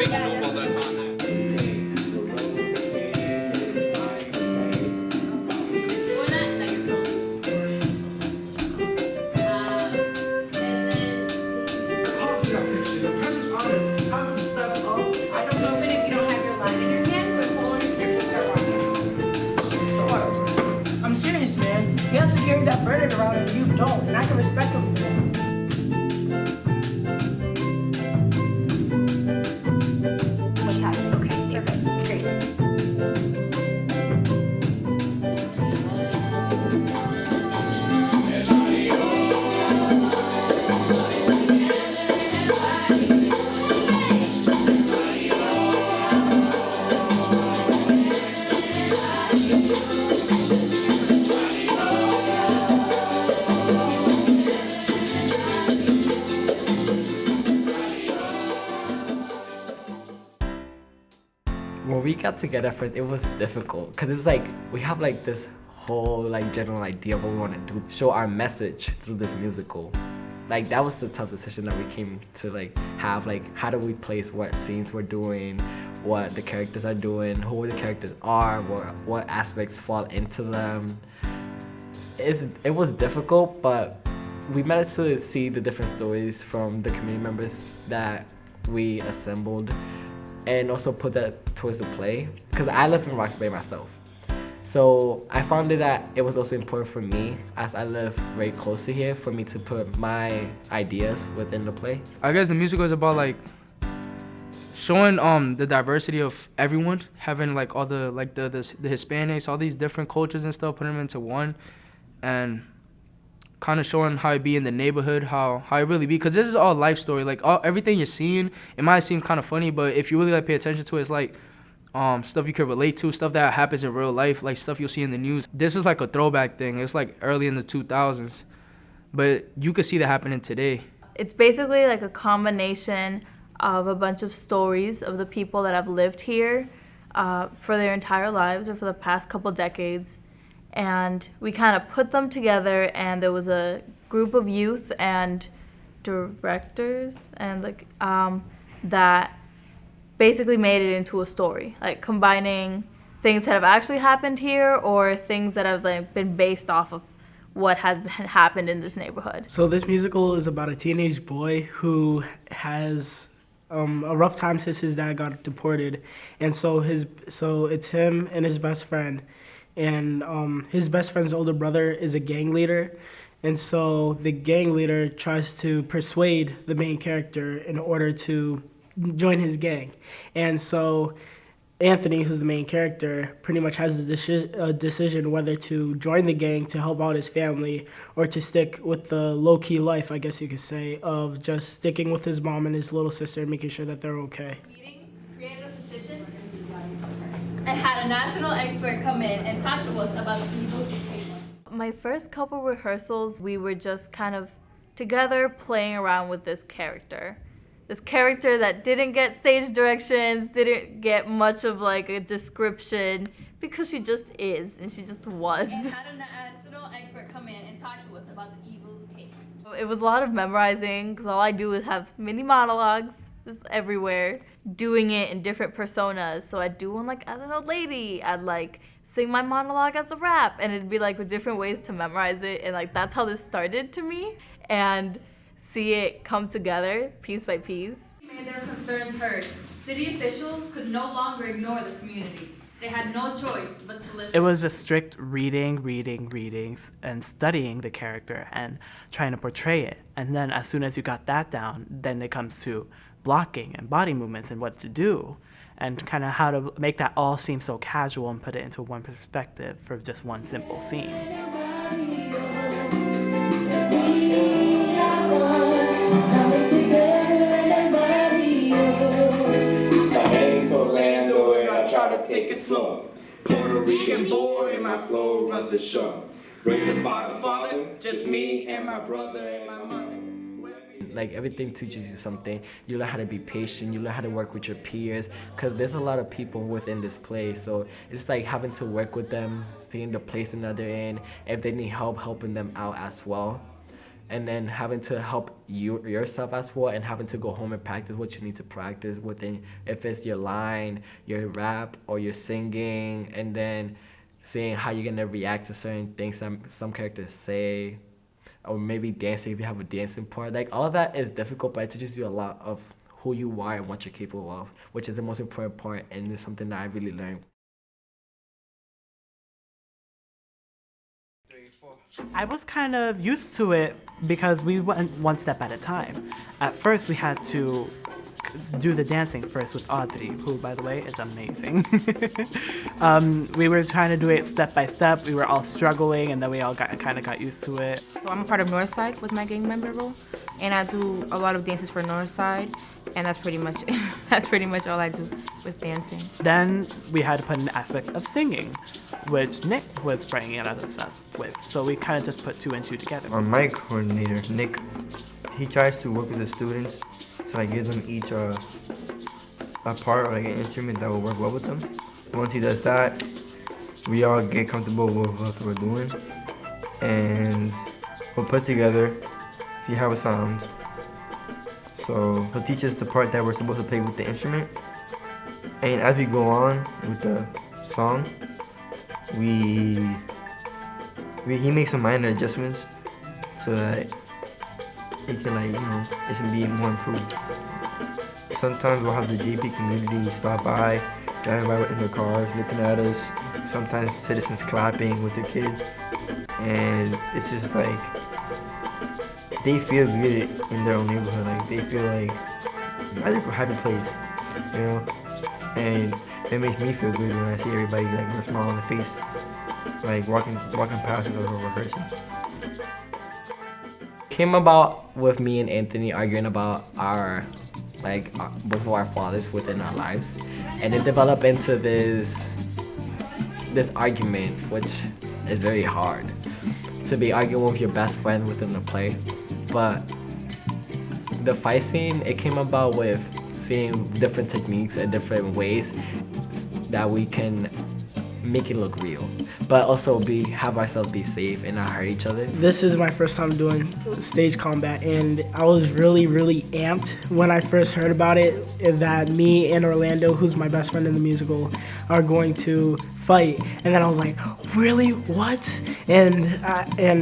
fictional while that's on that. I'm serious, man. He has to carry that burden around and you don't, and I can respect him for that. Okay, perfect, great. When we got together first, it was difficult because it was like we have like this whole like general idea of what we want to do, show our message through this musical. Like that was the tough decision that we came to like have, like how do we place what scenes we're doing, what the characters are doing, who the characters are, what aspects fall into them. It was difficult, but we managed to see the different stories from the community members that we assembled and also put that towards the play, because I live in Roxbury myself. So I found that it was also important for me, as I live very close to here, for me to put my ideas within the play. I guess the musical is about like showing the diversity of everyone, having like all the like the Hispanics, all these different cultures and stuff, putting them into one, and kind of showing how it be in the neighborhood, how it really be, because this is all life story. Like everything you're seeing, it might seem kind of funny, but if you really like pay attention to it, it's like stuff you could relate to, stuff that happens in real life, like stuff you'll see in the news. This is like a throwback thing. It's like early in the 2000s, but you could see that happening today. It's basically like a combination of a bunch of stories of the people that have lived here for their entire lives or for the past couple decades. And we kind of put them together, and there was a group of youth and directors and like that basically made it into a story, like combining things that have actually happened here or things that have like been based off of what has happened in this neighborhood. So this musical is about a teenage boy who has a rough time since his dad got deported, and so it's him and his best friend. And his best friend's older brother is a gang leader, and so the gang leader tries to persuade the main character in order to join his gang. And so Anthony, who's the main character, pretty much has the decision whether to join the gang to help out his family or to stick with the low-key life, I guess you could say, of just sticking with his mom and his little sister and making sure that they're okay. Created a petition and had a national expert come in and talk to us about the evils of hate. My first couple rehearsals, we were just kind of together playing around with this character. This character that didn't get stage directions, didn't get much of like a description, because she just is, and she just was. And had a national expert come in and talk to us about the evils of hate. It was a lot of memorizing, because all I do is have mini monologues just everywhere, doing it in different personas. So I'd do one like as an old lady, I'd like sing my monologue as a rap, and it'd be like with different ways to memorize it, and like that's how this started to me, and see it come together piece by piece. Made their concerns heard. City officials could no longer ignore the community. They had no choice but to listen. It was just strict readings, and studying the character and trying to portray it. And then as soon as you got that down, then it comes to blocking and body movements and what to do, and kind of how to make that all seem so casual and put it into one perspective for just one simple scene. Take it slow. Puerto Rican boy, my flow runs the show. Raised by the father, just me and my brother and my mother. Like everything teaches you something. You learn how to be patient, you learn how to work with your peers, because there's a lot of people within this place, so it's like having to work with them, seeing the place that they're in, if they need help, helping them out as well. and then having to help yourself as well, and having to go home and practice what you need to practice within, if it's your line, your rap, or your singing, and then seeing how you're gonna react to certain things some characters say, or maybe dancing if you have a dancing part. Like, all of that is difficult, but it teaches you a lot of who you are and what you're capable of, which is the most important part, and it's something that I really learned. I was kind of used to it because we went one step at a time. At first, we had to do the dancing first with Audrey, who, by the way, is amazing. We were trying to do it step by step. We were all struggling, and then we all kind of got used to it. So I'm a part of Northside with my gang member role, and I do a lot of dances for Northside, and that's pretty much that's pretty much all I do with dancing. Then we had to put an aspect of singing, which Nick was bringing in other stuff with. So we kind of just put 2 and 2 together. Our mic coordinator, Nick, he tries to work with the students to like give them each a part or like an instrument that will work well with them. Once he does that, we all get comfortable with what we're doing, and we'll put together, see how it sounds. So he'll teach us the part that we're supposed to play with the instrument, and as we go on with the song, he makes some minor adjustments so that it can, like, it can be more improved. Sometimes we'll have the JP community stop by, driving by in their cars, looking at us. Sometimes citizens clapping with their kids, and it's just like they feel good in their own neighborhood. Like, they feel like a happy place, and it makes me feel good when I see everybody like with a smile on their face, like walking past us or rehearsing. Came about with me and Anthony arguing about both of our fathers within our lives, and it developed into this argument, which is very hard to be arguing with your best friend within the play. But the fight scene, it came about with seeing different techniques and different ways that we can make it look real, but also have ourselves be safe and not hurt each other. This is my first time doing stage combat, and I was really, really amped when I first heard about it, that me and Orlando, who's my best friend in the musical, are going to fight. And then I was like, really? What? And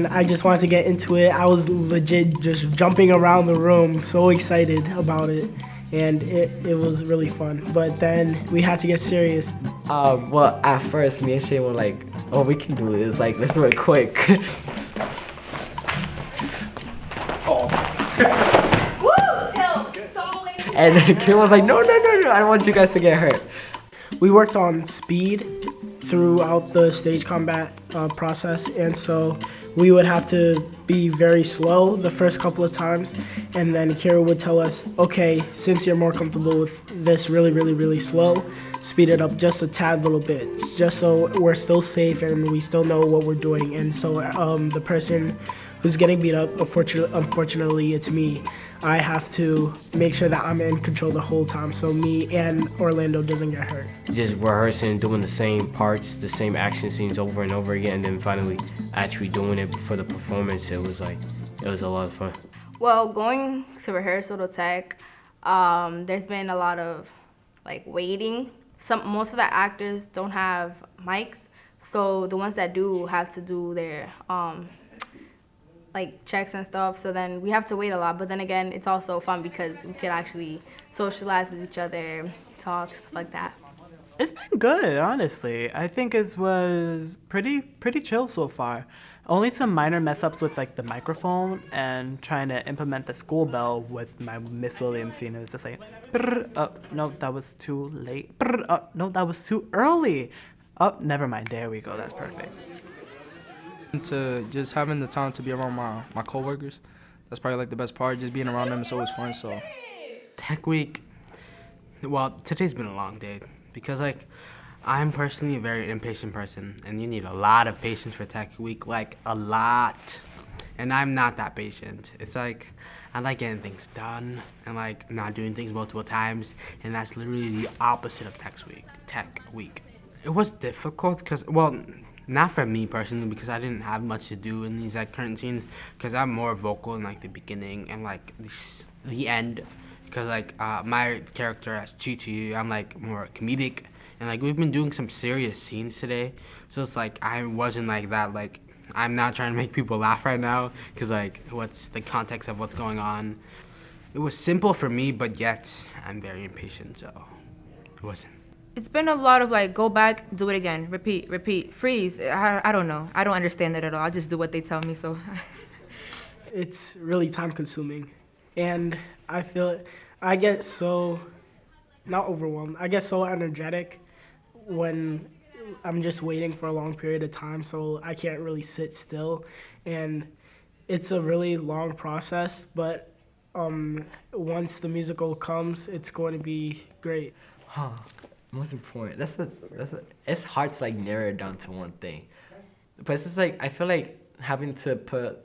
I just wanted to get into it. I was legit just jumping around the room, so excited about it. And it was really fun. But then we had to get serious. Well, at first, me and Shane were like, oh, we can do this. Like, let's do it quick. And Kim was like, no, I don't want you guys to get hurt. We worked on speed throughout the stage combat process, and so we would have to be very slow the first couple of times, and then Kira would tell us, okay, since you're more comfortable with this really, really, really slow, speed it up just a tad little bit, just so we're still safe and we still know what we're doing. And so the person who's getting beat up, unfortunately it's me, I have to make sure that I'm in control the whole time, so me and Orlando doesn't get hurt. Just rehearsing, doing the same parts, the same action scenes over and over again, and then finally actually doing it for the performance, it was a lot of fun. Well, going to rehearsal to tech, there's been a lot of waiting. Most of the actors don't have mics, so the ones that do have to do their checks and stuff, so then we have to wait a lot. But then again, it's also fun because we can actually socialize with each other, talk, stuff like that. It's been good, honestly. I think it was pretty chill so far. Only some minor mess ups with the microphone and trying to implement the school bell with my Miss Williams scene. It was just like, no, that was too late. No, that was too early. Oh, never mind. There we go. That's perfect. To just having the time to be around my coworkers, that's probably the best part. Just being around them is always fun. So Tech Week, well, today's been a long day because I'm personally a very impatient person, and you need a lot of patience for Tech Week, a lot. And I'm not that patient. It's I like getting things done and not doing things multiple times, and that's literally the opposite of Tech Week. It was difficult because, well, Not for me personally, because I didn't have much to do in these like current scenes. Because I'm more vocal in like the beginning and like the end. Because like my character as Chi, I'm like more comedic, and like we've been doing some serious scenes today. So it's like I wasn't like that. Like I'm not trying to make people laugh right now. Because like what's the context of what's going on? It was simple for me, but yet I'm very impatient. So it wasn't. It's been a lot of like, go back, do it again, repeat, freeze. I don't know. I don't understand it at all. I just do what they tell me, so. It's really time consuming. And I get so, not overwhelmed, I get so energetic when I'm just waiting for a long period of time, so I can't really sit still. And it's a really long process, but once the musical comes, it's going to be great. Huh. Most important. It's hard to like narrow it down to one thing. But it's just like, I feel like having to put,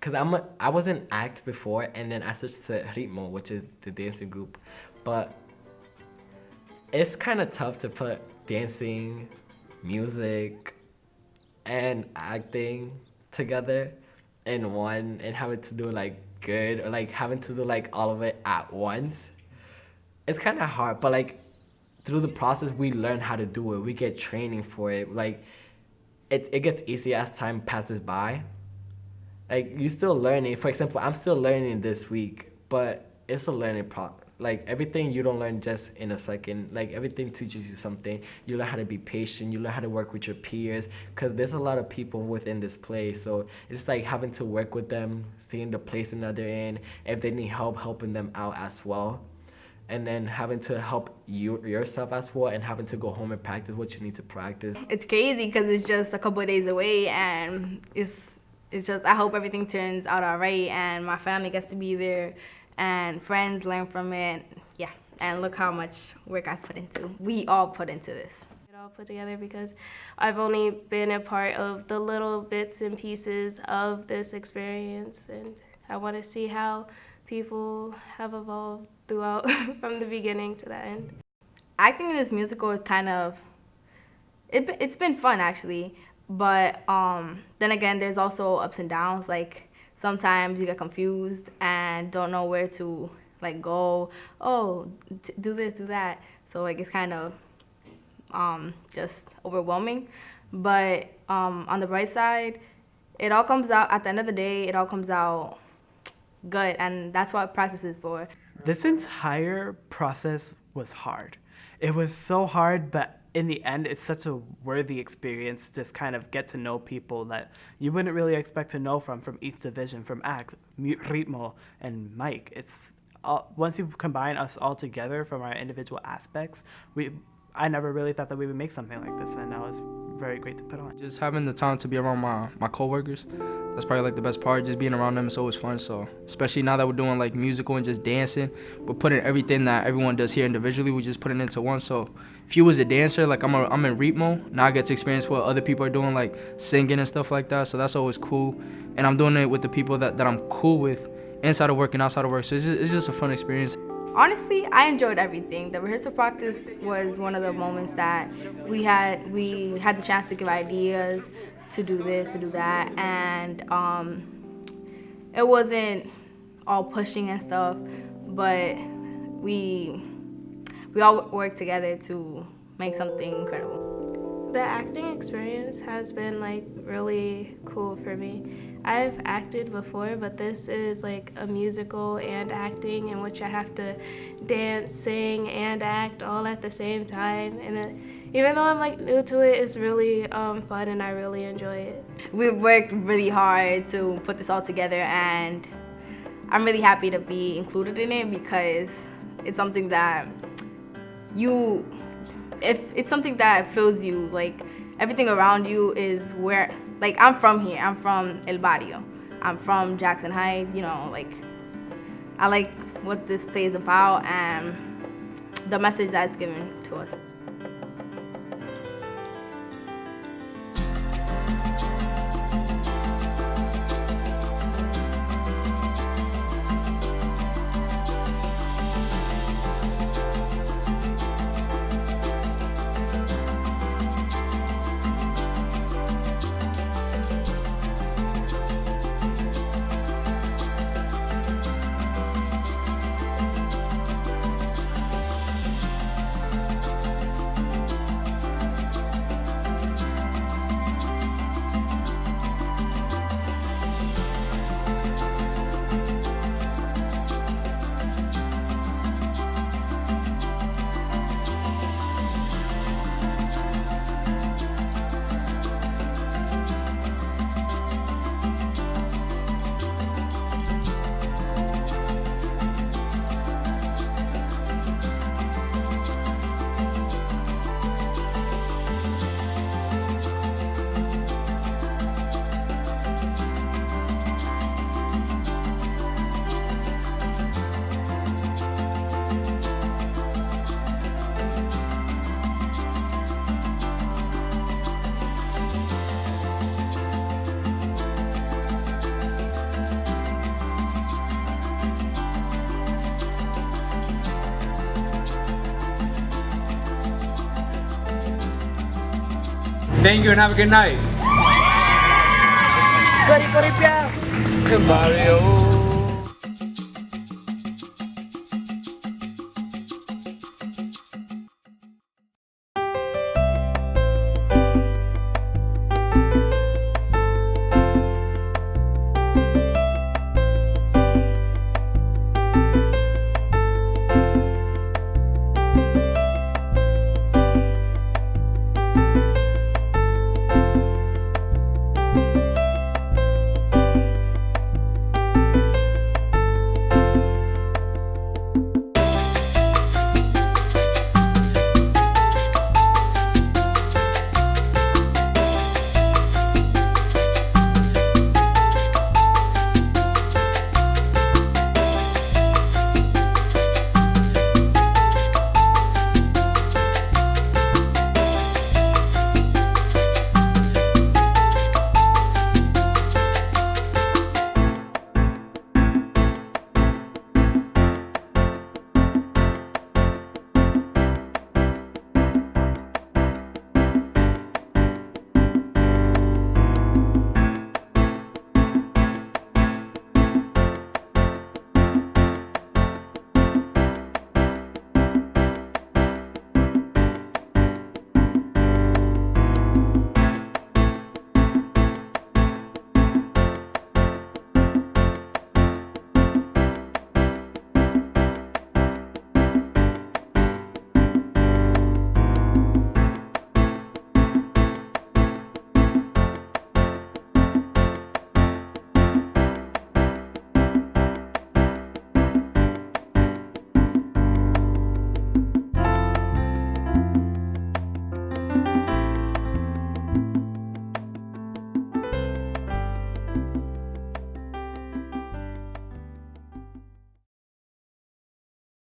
because I was in ACT before, and then I switched to Ritmo, which is the dancing group. But it's kind of tough to put dancing, music, and acting together in one, and having to do like good, or like having to do like all of it at once. It's kind of hard, but like through the process we learn how to do it. We get training for it. Like it gets easier as time passes by. Like you still learning. For example, I'm still learning this week, but it's a learning like everything you don't learn just in a second. Like everything teaches you something. You learn how to be patient. You learn how to work with your peers, because there's a lot of people within this place. So it's like having to work with them, seeing the place that they're in. If they need help, helping them out as well. And then having to help yourself as well, and having to go home and practice what you need to practice. It's crazy because it's just a couple of days away, and it's just, I hope everything turns out all right, and my family gets to be there, and friends learn from it. Yeah, and look how much work I put into. We all put into this. It all put together because I've only been a part of the little bits and pieces of this experience, and I want to see how people have evolved throughout from the beginning to the end. Acting in this musical is kind of, it's been fun actually, but then again, there's also ups and downs. Like sometimes you get confused and don't know where to like go, do this, do that. So like it's kind of just overwhelming. But on the bright side, it all comes out, at the end of the day, it all comes out good, and that's what practice is for. This entire process was hard. It was so hard, but in the end, it's such a worthy experience to just kind of get to know people that you wouldn't really expect to know from each division, from ACT, Ritmo, and Mike. It's all, once you combine us all together from our individual aspects, I never really thought that we would make something like this, and now it's very great to put on. Just having the time to be around my coworkers, that's probably like the best part. Just being around them is always fun. So especially now that we're doing like musical and just dancing, we're putting everything that everyone does here individually, we just put it into one. So if you was a dancer, like I'm in Ritmo, now I get to experience what other people are doing, like singing and stuff like that. So that's always cool. And I'm doing it with the people that I'm cool with, inside of work and outside of work. So it's just a fun experience. Honestly, I enjoyed everything. The rehearsal practice was one of the moments that we had the chance to give ideas, to do this, to do that, and it wasn't all pushing and stuff, but we all worked together to make something incredible. The acting experience has been like really cool for me. I've acted before, but this is like a musical and acting in which I have to dance, sing, and act all at the same time. And even though I'm like new to it, it's really fun, and I really enjoy it. We've worked really hard to put this all together, and I'm really happy to be included in it, because it's something that it's something that fills you. Like everything around you is where, like I'm from here, I'm from El Barrio, I'm from Jackson Heights, you know, like I like what this play is about and the message that's given to us. Thank you and have a good night. Barrio.